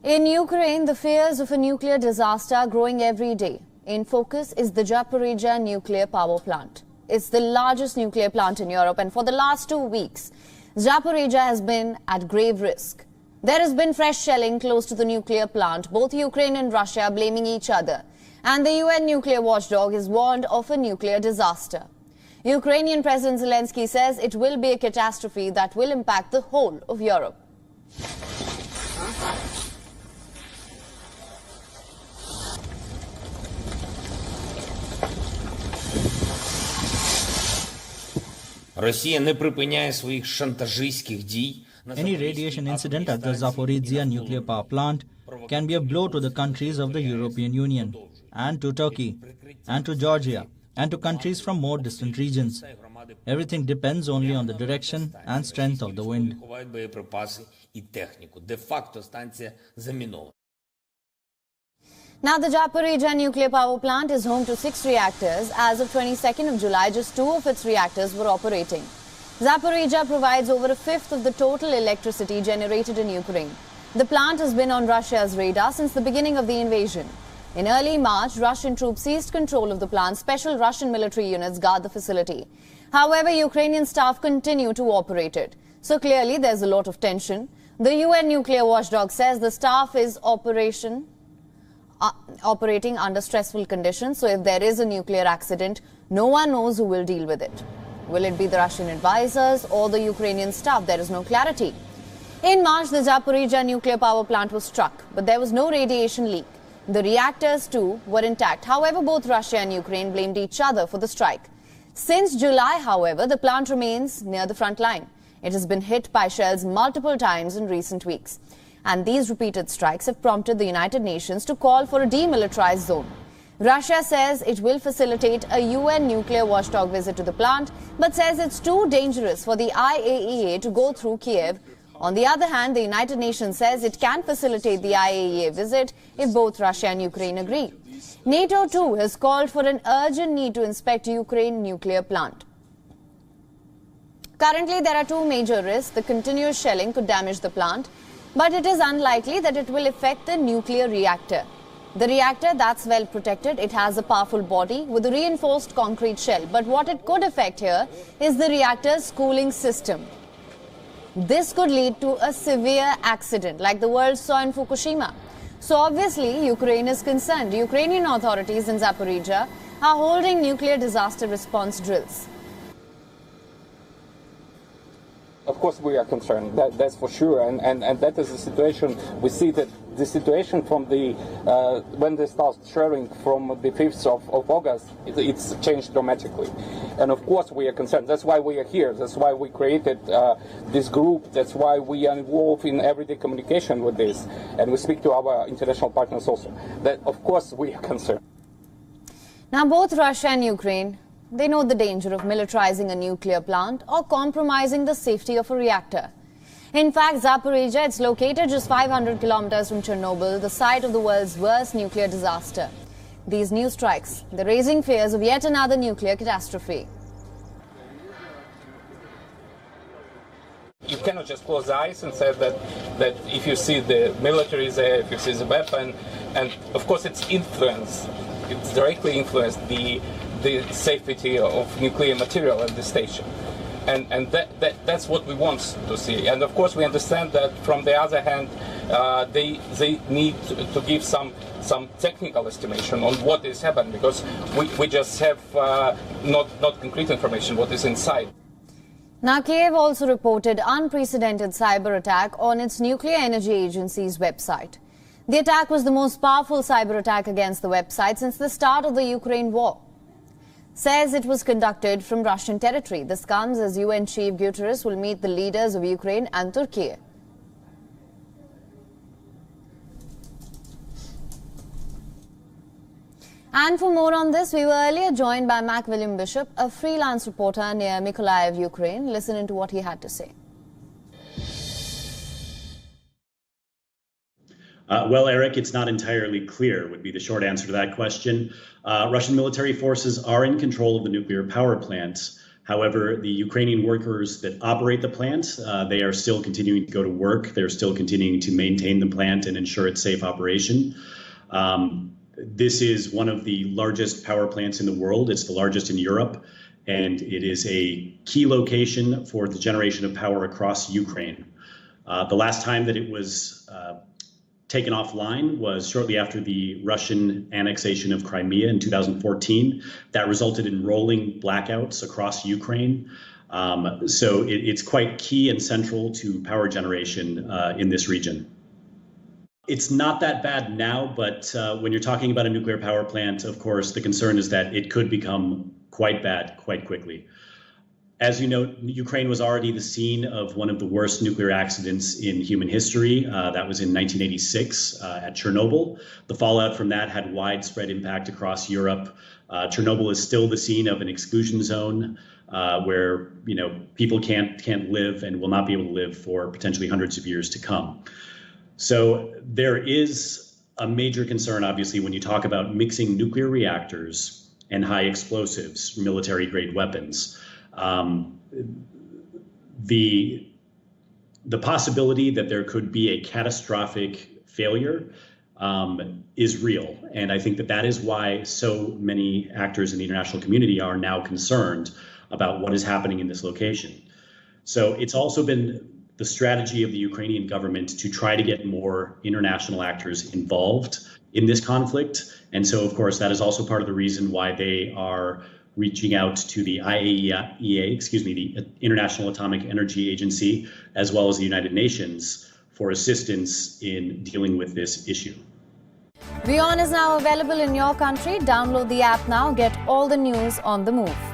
In Ukraine, the fears of a nuclear disaster are growing every day. In focus is the Zaporizhzhia nuclear power plant. It's the largest nuclear plant in Europe, and for the last 2 weeks, Zaporizhzhia has been at grave risk. There has been fresh shelling close to the nuclear plant, both Ukraine and Russia blaming each other. And the UN nuclear watchdog is warned of a nuclear disaster. Ukrainian President Zelensky says it will be a catastrophe that will impact the whole of Europe. Росія не припиняє своїх шантажистських дій. Any radiation incident at the Zaporizhzhia nuclear power plant can be a blow to the countries of the European Union, and to Turkey, and to Georgia, and to countries from more distant regions. Everything depends only on the direction and strength of the wind. Now, the Zaporizhzhia nuclear power plant is home to 6 reactors. As of 22nd of July, just 2 of its reactors were operating. Zaporizhzhia provides over a fifth of the total electricity generated in Ukraine. The plant has been on Russia's radar since the beginning of the invasion. In early March, Russian troops seized control of the plant. Special Russian military units guard the facility. However, Ukrainian staff continue to operate it. So clearly, there's a lot of tension. The UN nuclear watchdog says the staff is operating under stressful conditions. So if there is a nuclear accident, no one knows who will deal with it. Will it be the Russian advisors or the Ukrainian staff? There is no clarity. In March, the Zaporizhzhia nuclear power plant was struck, but there was no radiation leak. The reactors, too, were intact. However, both Russia and Ukraine blamed each other for the strike. Since July, however, the plant remains near the front line. It has been hit by shells multiple times in recent weeks. And these repeated strikes have prompted the United Nations to call for a demilitarized zone. Russia says it will facilitate a UN nuclear watchdog visit to the plant, but says it's too dangerous for the IAEA to go through Kiev. On the other hand, the United Nations says it can facilitate the IAEA visit if both Russia and Ukraine agree. NATO, too, has called for an urgent need to inspect Ukraine nuclear plant. Currently, there are 2 major risks. The continuous shelling could damage the plant, but it is unlikely that it will affect the nuclear reactor. The reactor, that's well protected. It has a powerful body with a reinforced concrete shell. But what it could affect here is the reactor's cooling system. This could lead to a severe accident like the world saw in Fukushima. So obviously, Ukraine is concerned. Ukrainian authorities in Zaporizhzhia are holding nuclear disaster response drills. Of course we are concerned, that's for sure, and that is the situation. We see that the situation from the when they start sharing from the 5th of August, it's changed dramatically. And of course we are concerned. That's why we are here. That's why we created this group. That's why we are involved in everyday communication with this. And we speak to our international partners also. That of course we are concerned. Now both Russia and Ukraine, they know the danger of militarizing a nuclear plant or compromising the safety of a reactor. In fact, Zaporizhzhia, it's located just 500 kilometers from Chernobyl, the site of the world's worst nuclear disaster. These new strikes, they're raising fears of yet another nuclear catastrophe. You cannot just close the eyes and say that if you see the military there, if you see the weapon, and of course it's directly influenced the safety of nuclear material at the station. And that's what we want to see. And of course we understand that from the other hand, they need to give some technical estimation on what is happening, because we just have not concrete information what is inside. Now, Kiev also reported unprecedented cyber attack on its nuclear energy agency's website. The attack was the most powerful cyber attack against the website since the start of the Ukraine war. Says it was conducted from Russian territory. This comes as UN Chief Guterres will meet the leaders of Ukraine and Turkey. And for more on this, we were earlier joined by Mac William Bishop, a freelance reporter near Mykolaiv, Ukraine. Listen into what he had to say. Well, Eric, it's not entirely clear would be the short answer to that question. Russian military forces are in control of the nuclear power plants. However, the Ukrainian workers that operate the plant, they are still continuing to go to work. They're still continuing to maintain the plant and ensure its safe operation. This is one of the largest power plants in the world. It's the largest in Europe, and it is a key location for the generation of power across Ukraine. The last time that it was taken offline was shortly after the Russian annexation of Crimea in 2014. That resulted in rolling blackouts across Ukraine. So it's quite key and central to power generation in this region. It's not that bad now, but when you're talking about a nuclear power plant, of course, the concern is that it could become quite bad quite quickly. As you know, Ukraine was already the scene of one of the worst nuclear accidents in human history. That was in 1986 at Chernobyl. The fallout from that had widespread impact across Europe. Chernobyl is still the scene of an exclusion zone where people can't live and will not be able to live for potentially hundreds of years to come. So there is a major concern, obviously, when you talk about mixing nuclear reactors and high explosives, military-grade weapons. The possibility that there could be a catastrophic failure is real. And I think that is why so many actors in the international community are now concerned about what is happening in this location. So it's also been the strategy of the Ukrainian government to try to get more international actors involved in this conflict. And so, of course, that is also part of the reason why they are reaching out to the IAEA, the International Atomic Energy Agency, as well as the United Nations for assistance in dealing with this issue. WION is now available in your country. Download the app now. Get all the news on the move.